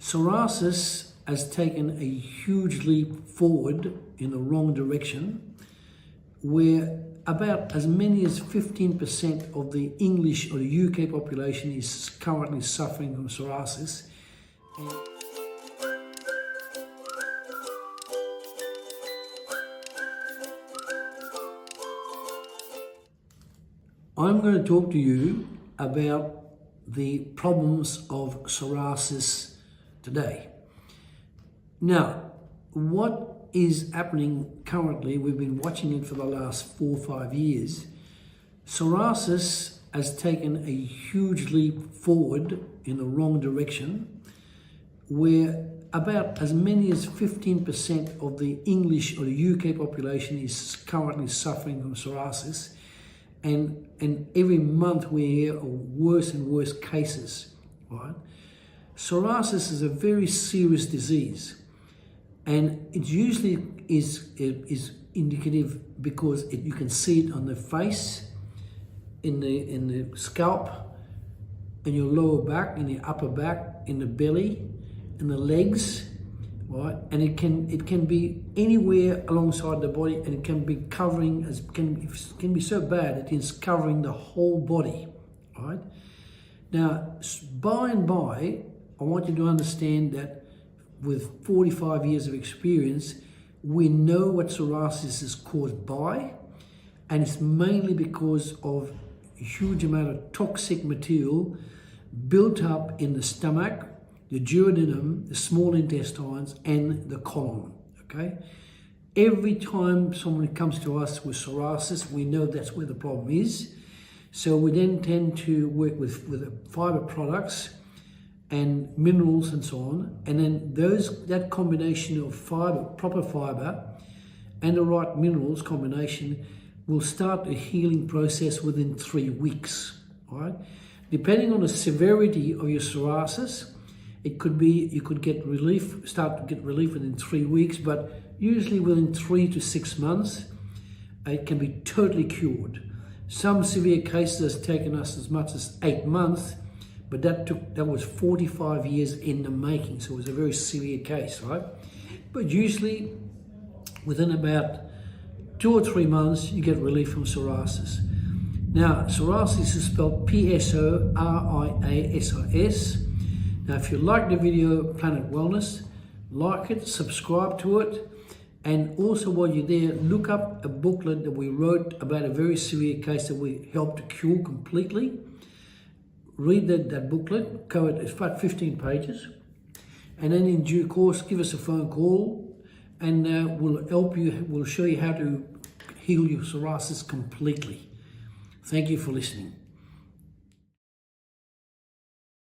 Psoriasis has taken a huge leap forward in the wrong direction, where about as many as 15% of the English or the UK population is currently suffering from psoriasis. I'm going to talk to you about the problems of psoriasis today. Now, what is happening currently, we've been watching it for the last 4 or 5 years. Psoriasis has taken a huge leap forward in the wrong direction, where about as many as 15% of the English or the UK population is currently suffering from psoriasis. And every month we hear of worse and worse cases, right? Psoriasis is a very serious disease, and it usually is indicative because you can see it on the face, in the scalp, in your lower back, in the upper back, in the belly, in the legs, right? And it can be anywhere alongside the body, and it can be covering, can be so bad that it's covering the whole body, right? Now, by and by, I want you to understand that with 45 years of experience, we know what psoriasis is caused by, and it's mainly because of a huge amount of toxic material built up in the stomach, the duodenum, the small intestines, and the colon, okay? Every time someone comes to us with psoriasis, we know that's where the problem is. So we then tend to work with fiber products and minerals and so on. And then that combination of fiber, proper fiber, and the right minerals combination will start a healing process within 3 weeks, all right? Depending on the severity of your psoriasis, it could be, you could get relief, start to get relief within 3 weeks, but usually within 3 to 6 months, it can be totally cured. Some severe cases has taken us as much as 8 months, but that was 45 years in the making, so it was a very severe case, right? But usually within about 2 or 3 months, you get relief from psoriasis. Now, psoriasis is spelled Psoriasis. Now, if you like the video Planet Wellness, like it, subscribe to it, and also while you're there, look up a booklet that we wrote about a very severe case that we helped to cure completely. Read that booklet, it's about 15 pages, and then in due course, give us a phone call, and we'll help you, we'll show you how to heal your psoriasis completely. Thank you for listening.